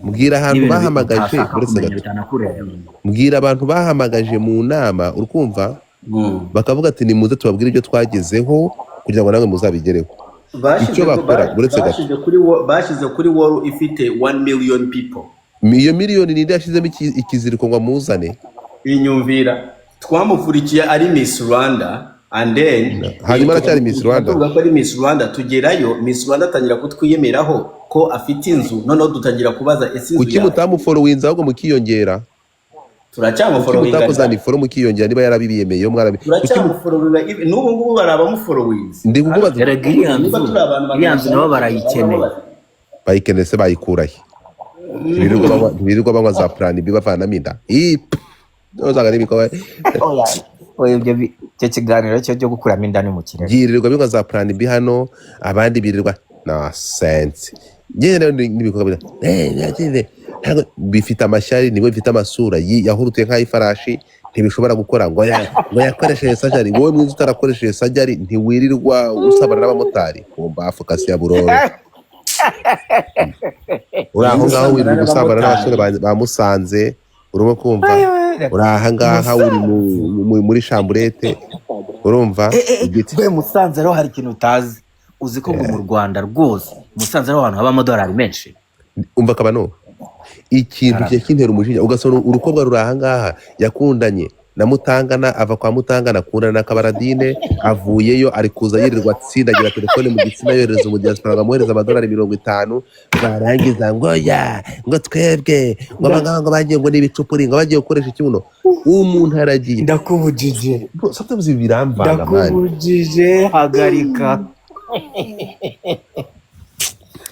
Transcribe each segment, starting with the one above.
mbwira ahantu bahamagaje mbwira abantu bahamagaje mu nama urukumva bakavuga ati ni muze tubabwire ibyo twagezeho kugira ngo namwe muzabigereho icyo bakora uretse gato bashize kuri wall ifite 1 million people iyo miliyoni ninde yashizemo ikiziriko ngo amuzane inyumvira twamuvurikiye ari Miss Rwanda and then hanyuma aracyari Miss Rwanda tuvuga ko ari Miss Rwanda tugerayo Miss Rwanda atangira kutwiyemeraho ko afite inzu noneho dutangira kubaza ese inzu kuki mutamufollowinza ahubwo mukiyongera turacyamufollowinga mutakozana iforo mukiyongera niba yarabibiyemeye yo mwarabi turacyamufollowinga n'ubu ngubu barabamufollowinga ndi kukubaza iriyanzu nabo barayikeneye bayikeneye se bayikurahe birirwa banywa za plan bibavanamo inda nozaga n'ibikoba icyo kiganiro cyo gukuramo inda ni mu kirere yirirwa bingwa za plan B hano abandi birirwa na sense ngene n'ibikoba bifite amashyari niwe bifite amasura yahurutuye nk'ayifarashi ntibishobora gukora ngo yakoresheje surgery wowe mwiza utarakoresheje surgery ntiwirirwa usabana n'abamotari kumva focus ya buroro uraho ngaho wirirwa gusabana n'abasore bamusanze urimo kumva uraha ngaha uri muri chambrette urumva we Musanze rero hari ikintu utazi uzi ko mu Rwanda rwose Musanze rero abantu haba amadolari menshi umva kabano ikintu cy'intera umujinya ugasona urukobwa ruraha ngaha yakundanye na Mutangana ava kwa Mutangana akundana na Kabaradine avuyeyo ari kuza yirirwa atsindagira telefone mu gitsina yohereza umujyaspara amuhereza amadolari 50 barangiza ngo ngo twebwe ngo abanganga bagiye ngo n'ibicupuri ngo bagiye gukoresha ikibuno umuntu aragiye ndakubujije sometimes birambanga man ndakubujije hagarika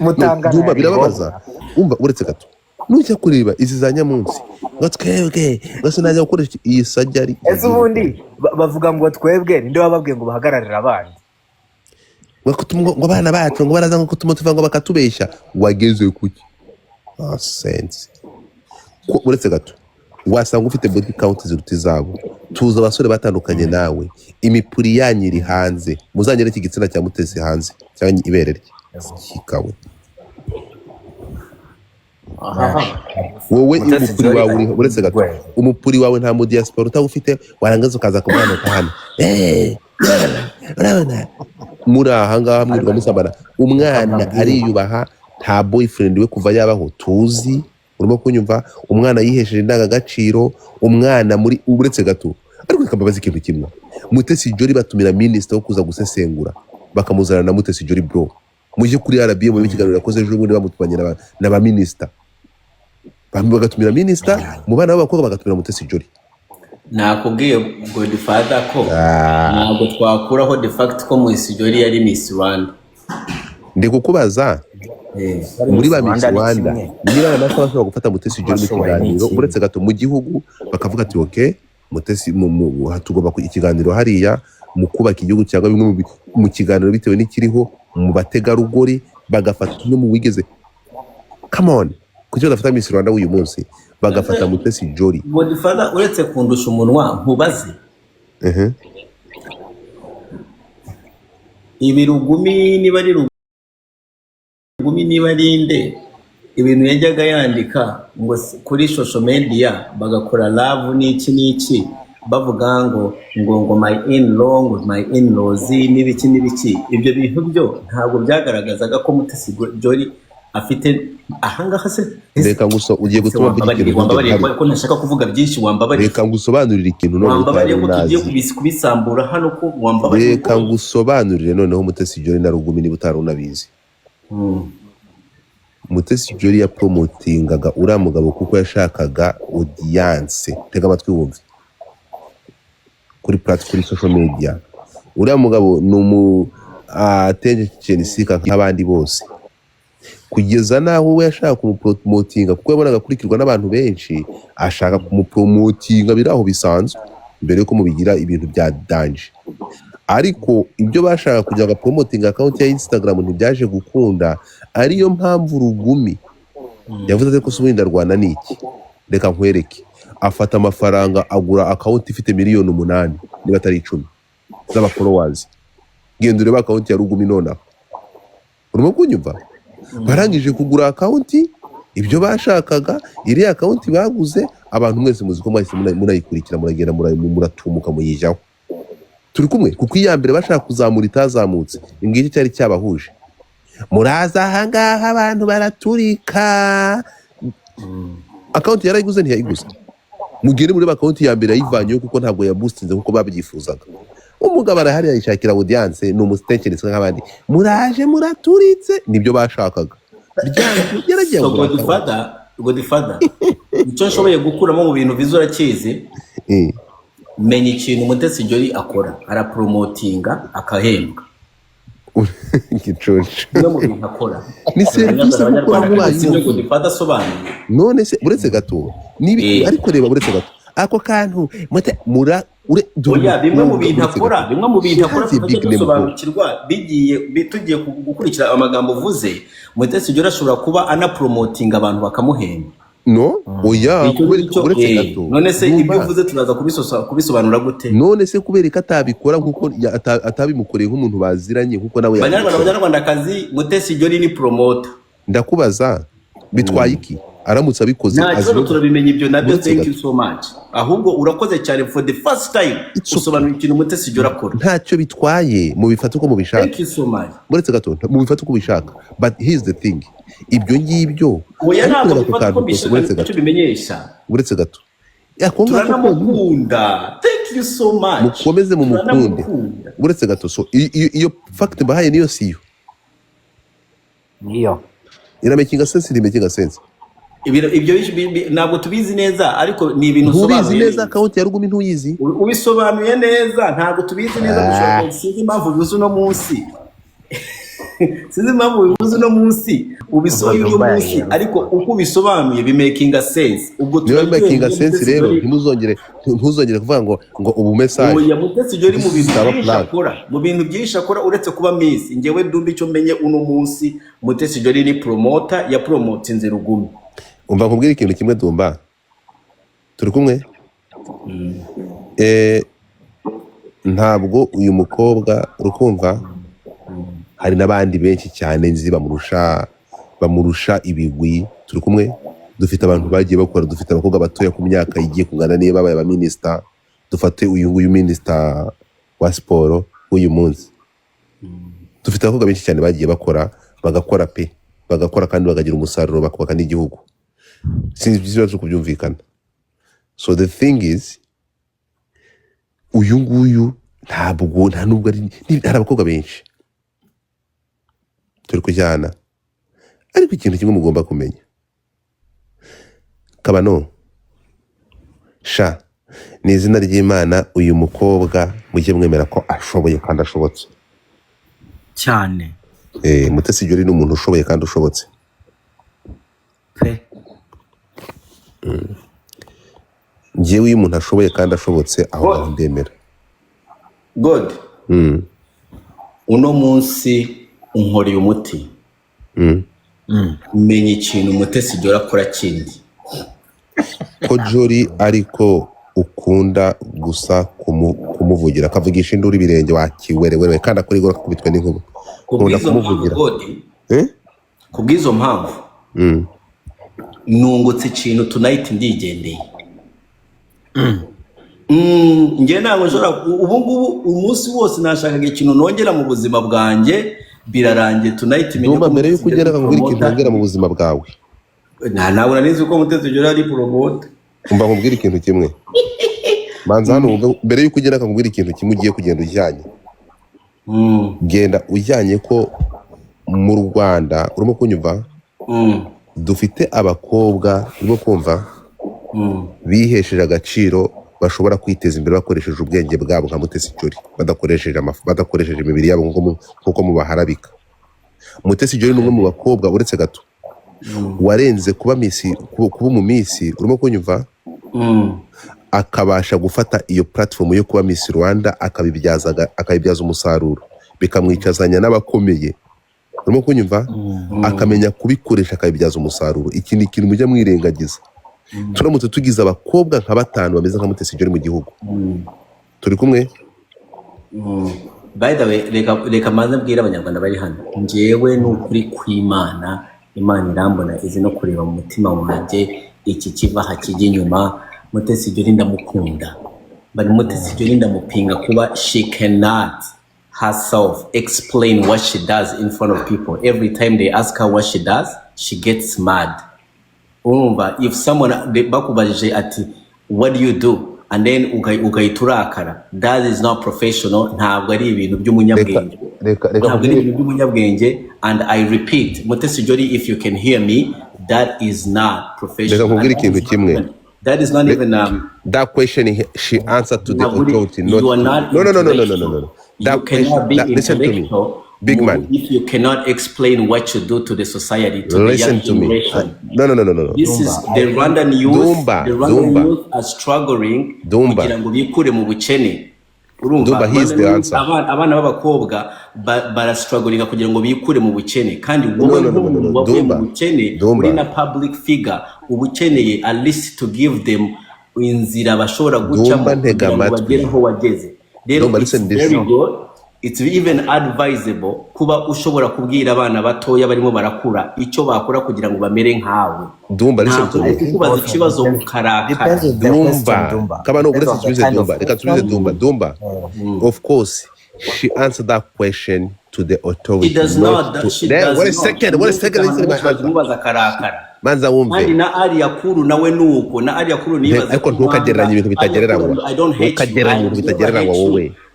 Mutangana birababaza umva uretse gato nujya kureba izi za nyamunsi ngo twebwe bose najya gukoresha iyi surgery ese ubundi bavuga ngo twebwe ninde wababwiye ngo bahagararira abandi ngo abana bacu ngo baraza ngo kutuma tuva ngo bakatubeshya wageze kuki sense uretse gato wasanga ufite body count ziruta izabo tuza abasore batandukanye nawe imipuri yanyiri hanze muzanyere iki gitsina cya Mutesi hanze cyangwa ibere rye kikawe wowe umupuri wawe uretse gato umupuri wawe nta mu diaspora utawufite warangaza ukaza kumanuka hano urabona muri aha ngaha mwirwa musabana umwana ariyubaha nta boyfriend we kuva yabaho tuzi urimo kunyumva umwana yihesheje indangagaciro umwana muri uretse gato ariko kababaza ikintu kimwe Mutesi Jolly batumira minister wo kuza gusesengura bakamuzana na Mutesi Jolly bro muje kuri RBM mu kiganiro yakoze ejo bundi bamutubanye na ba minister bagatumira minister mu bana b'abakobwa bagatumira Mutesi Jolly nakubwiye Godfather ko ntabwo twakuraho de fact ko Mutesi Jolly yari Miss Rwanda ndi kukubaza muri ba Miss Rwanda niba bashobora gufata Mutesi Jolly mu kiganiro uretse gato mu gihugu bakavuga ati okay Mutesi tugomba ku ikiganiro hariya mu kubaka igihugu cyangwa bimwe mu kiganiro bitewe n'ikiriho mu bategarugori bagafata umwe mu wigeze come on kuki badafata Miss Rwanda uyu munsi bagafata Mutesi Jolly Godfather uretse kundusha umunwa nkubaze ibirugumi niba ari rugumi niba ari inde ibintu yajyaga yandika ngo kuri social media bagakora love n'iki bavuga ngo my in-law my in-laws n'ibiki ibyo bintu byo ntabwo byagaragazaga ko Mutesi Jolly afite ahangaha se reka nguso ugiye gutuma ko ntashaka kuvuga byinshi wambabarira reka ngusobanurire ikintu none wambabarira ko tugiye kubisambura hano ko wambabarira reka ngusobanurire noneho Mutesi Jolly na rugumi niba utarunabizi Mutesi Jolly ya promotingaga uriya mugabo kuko yashakaga audience tega amatwi wumve kuri platform social media uriya mugabo numu attention seeker nk'abandi bose kugeza naho we yashaka kumupromotinga kuko yabonaga kurikirwa n'abantu benshi ashaka kumupromotinga biraho bisanzwe mbere yuko mubigira ibintu bya danger ariko ibyo bashaka kugira ngo promoting account ya Instagram ntibyaje gukunda ariyo mpamvu rugumi yavuze ko subinda Rwanda niki reka nkwereke afata amafaranga agura account ifite miliyoni 8 niba atari 10 z'aba followers genda ureba account ya rugumi nona urimo kunyumva barangije kugura account ibyo bashakaga. Iriya akawunti baguze abantu mwese muzi ko mwahise munayikurikira, muragenda muratumuka muyijyaho. Turi kumwe kuko iya mbere bashaka kuzamura itazamutse, ingiki cyari cyabahuje. Muraza ahangaha abantu baraturika, akawunti yarayiguze ntiyayiguze. Mugere muri akawunti ya mbere yayivanyeho kuko ntabwo yaboostinze kuko babyifuzaga. Umugabo arahari yishakira audience, ni umustekereza nk'abandi, muraje muraturitse, nibyo bashakaga. Yaragiye so Godfather icyo nshoboye gukuramo mu bintu bizura kizi, menya ikintu Mutesi Jolly akora, arapromotinga akahembwa. Gicoce no mu bintu akora ni serivisi gukora mu bayi. Godfather asobanuye None se uretse gato nibi ariko reba uretse gato ako kantu oya, bimwe mu bintu akora dusobanukirwa bigiye tugiye gukurikira amagambo uvuze. Mutesi Jolly ashobora kuba anapromotinga abantu bakamuhemba. No oya, uretse gato none se ibyo uvuze turaza kubisobanura gute? None se kubera ko atabikora nkuko atabimukoreye nk'umuntu baziranye nkuko nawe Banyarwandakazi, Mutesi Jolly ni promoter. Ndakubaza bitwaye iki aramutse abikoze? Nta turabimenya ibyo nabyo. Thank you so much. Ahubwo urakoze cyane for the first time usobanura ikintu Mutesi Jolly akora. Ntacyo bitwaye, mu bifata uko mubishaka. Thank you so much. Uretse gato mu bifata uko ubishaka, but here's the thing, ibyo ngibyo oya ntabwo bifata uko bishaka cyo bimenyesha. Uretse gato turanamukunda. Thank you so much. Mukomeze mu mukunde. Uretse gato so iyo fact bahaye niyo siyo ira making sense. Ibyo ntabwo tubizi neza, ariko ni ibintu usobanuye. Ubizi neza account ya Rugumi ntuyizi? Ubisobanuye neza, ntabwo tubizi neza gushaka. Sinzi impamvu bivuze uno munsi. Ubisobanuye uno munsi, ariko uko ubisobanuye bimaking sense. Ubwo making sense rero ntuzongere kuvuga ngo ubu message. Oya, Mutesi Jolly mu bintu byinshi akora uretse kuba miss. Ngewe Dumba icyo menye uno munsi, Mutesi Jolly ni promoter, ya promotinze Rugumi. Umva nkubwira ikintu kimwe Dumba, turi kumwe. Ntabwo uyu mukobwa rukumva, hari n'abandi benshi cyane nzi bamurusha ibigwi. Turi kumwe, dufite abantu bagiye bakora, dufite abakobwa batoya ku myaka igiye kungana niyo babaye abaminister. Dufate uyu minister wa siporo uyu munsi, dufite abakobwa benshi cyane bagiye bakora, bagakora kandi bakagira umusaruro, bakubaka n'igihugu. Sinzi ibibazo kubyumvikana. So the thing is, uyu nguyu nta nubwo hari abakobwa benshi turi kujyana, ariko ikintu kimwe mugomba kumenya, kabano sha ni izina ry'Imana, uyu mukobwa mujye mwemera ko ashoboye kandi ashobotse cyane. Mutesi Jolly ni umuntu ushoboye kandi ushobotse pe. Njyewe uyu muntu ashoboye kandi ashobotse aho ndemera. God uno munsi unkoreye umuti. Menya ikintu Mutesi Jolly akora kindi. Ko Jolly ariko ukunda gusa kumuvugira, akavugisha induru ibirenge wakiwerewe kandi akora igora kubitwe n'inkuba. Ukunda kumuvugira. Kubwizo mpamvu nungutse ikintu tonight ndigendeye. Nge ntabwo nshobora ubu ngubu umunsi wose nashakaga ikintu nongera mu buzima bwanjye, birarangiye tonight. Numva mbere yuko ugera akakubwira ikintu nongera mu buzima bwawe. Ntabwo nanizi uko Mutesi Jolly ari promote. Umva nkubwira ikintu kimwe, manza hano mbere yuko ugera akakubwira ikintu kimwe ugiye kugenda ujyanye. Genda ujyanye ko mu Rwanda, urimo kunyumva, dufite abakobwa urimo kumva bihesheje agaciro, bashobora kwiteza imbere bakoresheje ubwenge bwabo nka Mutesi Jolly, badakoresheje imibiri yabo nkuko mubaharabika. Mutesi Jolly ni umwe mu bakobwa uretse gato warenze kuba mu misi, urimo kunyumva, akabasha gufata iyo platform yo kuba Miss Rwanda akabibyaza umusaruro, bikamwicazanya n'abakomeye, urimo kunyumva, akamenya kubikoresha akabibyaza umusaruro. Iki ni ikintu mujya mwirengagiza. Turamutse tugize abakobwa nka 5 bameze nka Mutesi Jolly mu gihugu, turi kumwe. By the way, reka maze mbwira abanyarwanda bari hano, njyewe n'ukuri kw'Imana Imana irambona izi no kureba mu mutima wanjye iki kiva hakijya inyuma. Mutesi Jolly ndamukunda, but Mutesi Jolly ndamupinga kuba she cannot herself explain what she does in front of people. Every time they ask her what she does, she gets mad. If someone bakubajije ati what do you do, and then ugahita that is not professional. Ntabwo ari ibintu by'umunyabwenge, ntabwo ari ibintu by'umunyabwenge. And I repeat, Mutesi Jolly, if you can hear me, that is not professional. That is not even that question she answered to the authority. You are not. No. You cannot be listen to me, big man. If you cannot explain what you do to the society, to listen the young generation. No. This is the Rwandan youth. The Rwandan youth are struggling kugira ngo bikure mu bukene. Dumba, he is the answer. Abana b'abakobwa barastrugglinga kugira ngo bikure mu bukene, kandi wowe wavuye mu bukene uri na public figure ubukeneye at least to give them inzira bashobora gucamo kugira ngo bagere aho wageze. It's even advisable kuba ushobora kubwira abana batoya barimo barakura icyo bakora kugira ngo bamere nkawe. Dumba, listen to me. Kubaza ikibazo mukarakara. Dumba, come on, let's use Dumba. Let's use Dumba. Of course, she answered that question to the authority. She does not. Wait a second. Mubaza karakara. Manza wumve. Kandi na ari yakuru nawe nuko na ari yakuru nibaza. Ariko ntukagereranya ibintu bitagereranywa. I don't hate you.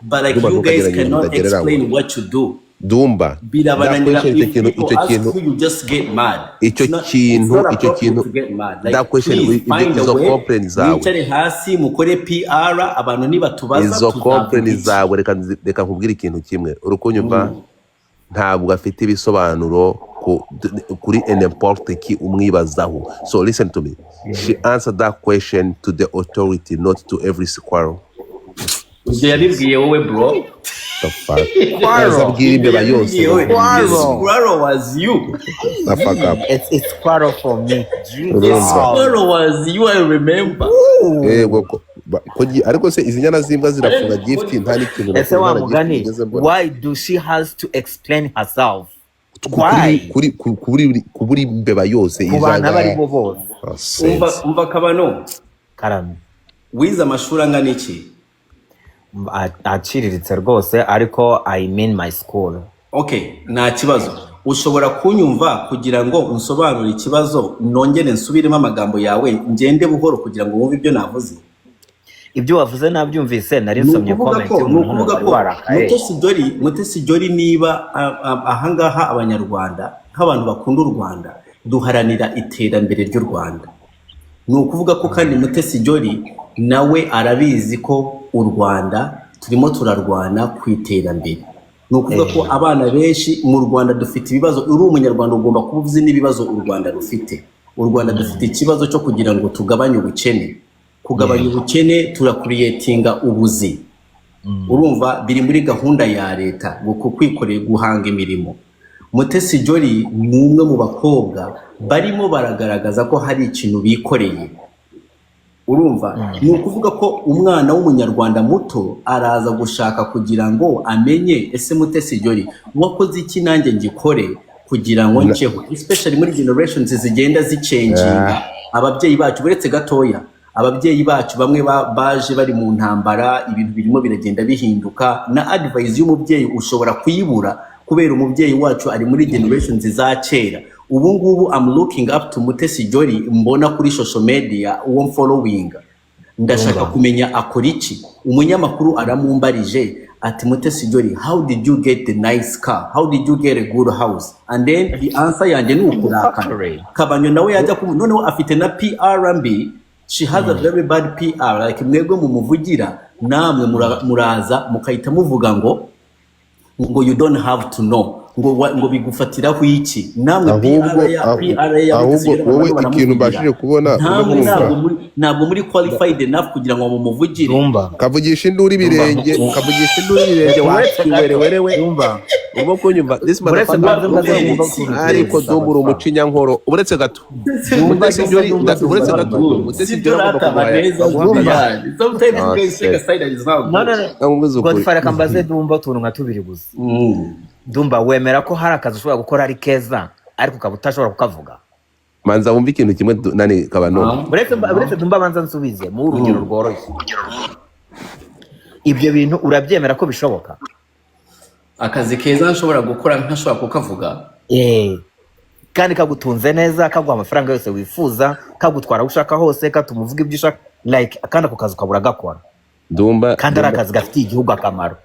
But like you guys cannot explain what you do. Dumba, you just get mad. That question izo complaints zawe. Wicare hasi mukore PR abantu nibatubaza izo complaints zawe reka nkubwira ikintu kimwe. Urukunyumva ntabwo afite ibisobanuro kuri n'importe qui umwibazaho. So listen to me. She answered that question to the authority, not to every squirrel. Yabibwiye wowe bro. The fuck? Squirrel was you. The fuck up. It's squirrel for me. Squirrel was you, I remember. Ariko se izi nyana zimbwa zirafunga gift nta n'ikintu. Ese wa mugani, why do she has to explain herself? Why? Kuburi mbeba yose kubana bari bo bose. Umva kabano. Karame. Wiza amashuri angana iki? Aciriritse rwose, ariko I mean my school. Okay, nta kibazo. Ushobora kunyumva kugira ngo unsobanure ikibazo nongere nsubiremo amagambo yawe ngende buhoro kugira ngo wumve ibyo navuze. Ibyo wavuze nabyumvise, nari nsomye comment y'umuntu Mutesi Jolly niba ahangaha abanyarwanda nk'abantu bakunda u Rwanda duharanira iterambere ry'u Rwanda. Nukuvuga ko kandi Mutesi Jolly nawe arabizi ko u Rwanda turimo turarwana ku iterambere. Nukuvuga ko abana benshi mu Rwanda dufite ibibazo. Uri umunyarwanda ugomba kuba uzi n'ibibazo u Rwanda rufite. U Rwanda dufite ikibazo cyo kugira ngo tugabanye ubukene. Kugabanya ubukene turakuriyetinga ubuzi. Urumva biri muri gahunda ya leta kwikorera guhanga imirimo. Mutesi Jolly ni umwe mu bakobwa barimo baragaragaza ko hari ikintu bikoreye. Urumva ni ukuvuga ko umwana w'umunyarwanda muto araza gushaka kugira ngo amenye ese Mutesi Jolly wakoze iki nanjye ngikore kugira ngo nceho, especially muri generations zigenda zichanginga. Ababyeyi bacu buretse gatoya, ababyeyi bacu bamwe baje bari mu ntambara, ibintu birimo biragenda bihinduka, na advice y'umubyeyi ushobora kuyibura kubera umubyeyi wacu ari muri generations za kera. Ubu ngubu I'm looking up to Mutesi Jolly, mbona kuri social media uwo following, ndashaka kumenya akora iki. Umunyamakuru aramumbarije ati Mutesi Jolly, how did you get the nice car, how did you get a good house? And then the answer yanjye ni ukurakara. Kabanyo nawe yajya noneho afite na PRMB. She has a very bad PR, like mwebwe mumuvugira namwe muraza mukahita muvuga ngo you don't have to know, ngo bigufatira ku iki namwe PR ya wowe ikintu bashije kubona ntabwo muri qualified enough kugira ngo mumuvugire. Kavugisha induri birenge wakiwerewerewe ubo kunyumva this motherfucker ariko Dumba umucinya nkoro uretse gato. Mutesi Jolly uretse gato. Mutesi Jolly sometimes you guys take a side that is not no. Godfather kambaze Dumba tuntu nka tubiri gusa. Dumba wemera ko hari akazi ushobora gukora ari keza ariko ukaba utashobora kukavuga. manza wumva ikintu kimwe nani kabano Uretse Dumba banza nsubize mu urugero rworoshye. Ibyo bintu urabyemera ko bishoboka? akazi keza nshobora gukora ntashobora kukavuga. Kandi kagutunze neza, kaguha amafaranga yose wifuza, kagutwara ushaka hose, katumuvuga ibyo ushaka, like kandi ako kazi ukabura gakora. Dumba Kandi ari akazi gafitiye igihugu akamaro.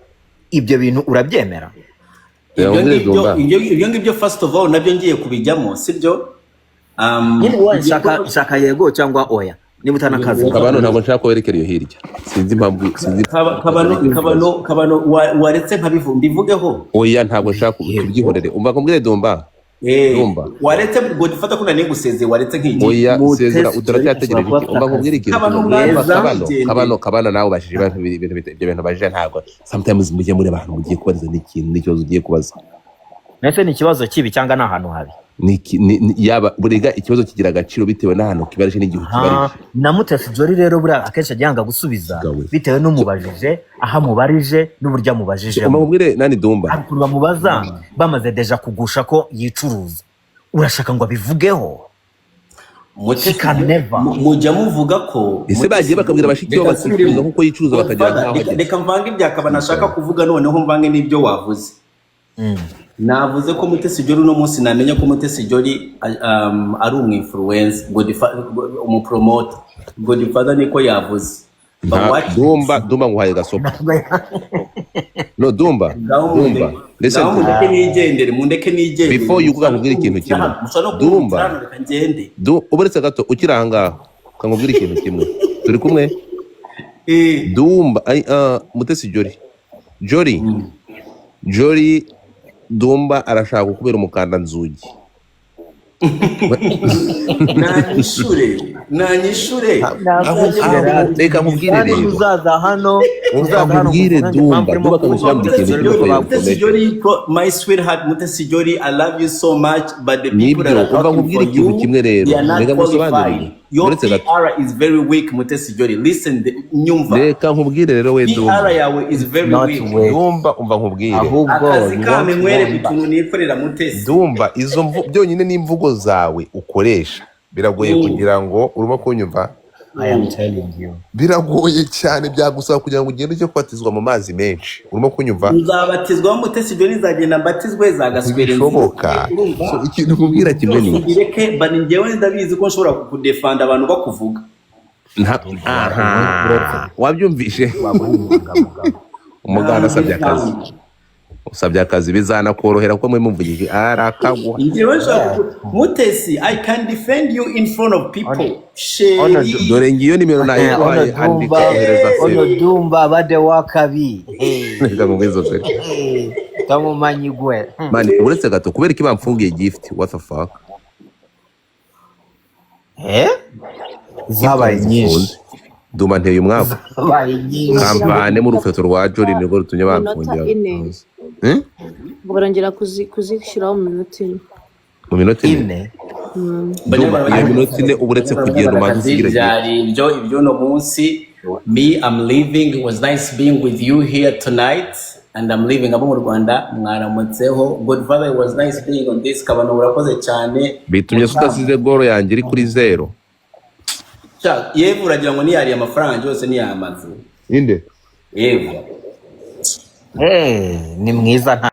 Ibyo bintu urabyemera? Ibyo ngibyo first of all nabyo ngiye kubijyamo sibyo. Shaka yego cyangwa oya. Niba utanakazi kabano ntabwo nshaka ko werekera iyo hirya. Sinzi impamvu kabano waretse mbivugeho. Oya ntabwo nshaka kubyihorere. Umva kumbwire Dumba. Dumba. Waretse ngo dufata ko nani guseze waretse nk'iki. Oya sezera utaracyategereje iki. Umva kumbwire ikintu. Kabano nawe bashije ibintu bajije ntabwo. Sometimes mujye muri abantu mugiye kubaza n'ikintu n'ikibazo ugiye kubaza. Nese ni ikibazo kibi cyangwa n'ahantu habi? Yaba buriga ikibazo kigira agaciro bitewe n'ahantu kibarije n'igihugu kibarije. Na Mutesi Jolly rero buriya akenshi ajyanga gusubiza bitewe n'umubajije aha mubarije n'uburyo amubajije. Umubwire nani Dumba ariko bamubaza bamaze deja kugusha ko yicuruza, urashaka ngo abivugeho? Mujya muvuga ko ese bagiye bakabwira abashiki babo basicuruza nkuko yicuruza bakagira nkaho. Reka mvange ibyakaba nashaka kuvuga noneho mvange n'ibyo wavuze. Navuze ko Mutesi Jolly no munsi namenya ko Mutesi Jolly ari umwinfluence, umupromoter. Godfather niko yavuze. Dumba nguhaye gasopo. No Dumba. Listen to me. Mundeke nigendere. Before you kuvuga nkubwira ikintu kimwe. Dumba. Uburetse gato ukiranga kangubwira ikintu kimwe. Turi kumwe? Dumba Mutesi Jolly. Jolly Dumba arashaka kubera umukanda nzugi. Nanyishure. Reka mubwire rero. Uzaza hano Dumba kamushyira Mutesi Jolly, my sweetheart Mutesi Jolly, I love you so much, but the people that are talking for you, they are not qualified. Your PR is very weak, Mutesi Jolly. Listen, ntiyumva. Reka nkubwire rero we Dumba. PR yawe is very weak. Dumba umva nkubwire. Akazi kame mwere bituntu nikorera Mutesi. Dumba izo byonyine n'imvugo zawe ukoresha biragoye kugira ngo urimo kunyumva. I am telling you. Biragoye cyane byagusaba kugira ngo ugende cyo kwatizwa mu mazi menshi. Urimo kunyumva? Uzabatizwa Mutesi Jolly nzagenda mbatizwe zagasubira bishoboka. So ikintu kubwira kimwe ni ireke bani ngewe ndabizi ko nshobora kudefanda abantu bakuvuga. Wabyumvishe? Umuganda asabye akazi. Usabye akazi bizana korohera ko mwe mumvugije arakaguha. Mutesi, I can defend you in front of people. Dore ngiyo nimero nayo andikohereza se. Dumba bade wakabi. Ngamubwizo pe. Tamumanyi gwe. Mani uretse gato kubera iki bamfungiye gift, what the fuck? Zabaye nyinshi. Dumba nteye umwaka. Kampane mu rufeto rwa Jolly nirwo rutunye bamfungira. Barongera kuzishyiraho mu minota ine. Mu minota ine? Iyo minota ine uburetse kugenda umanza usigira byari ibyo no munsi. Me, I'm leaving. It was nice being with you here tonight. And I'm leaving abo mu Rwanda mwaramutseho. Godfather, it was nice being on this. Kabano urakoze cyane. Bitumye sudasize goro yanjye iri kuri 0. Yewe uragira ngo niyari amafaranga yose niyamaze. Inde? Yewe. Ni mwiza.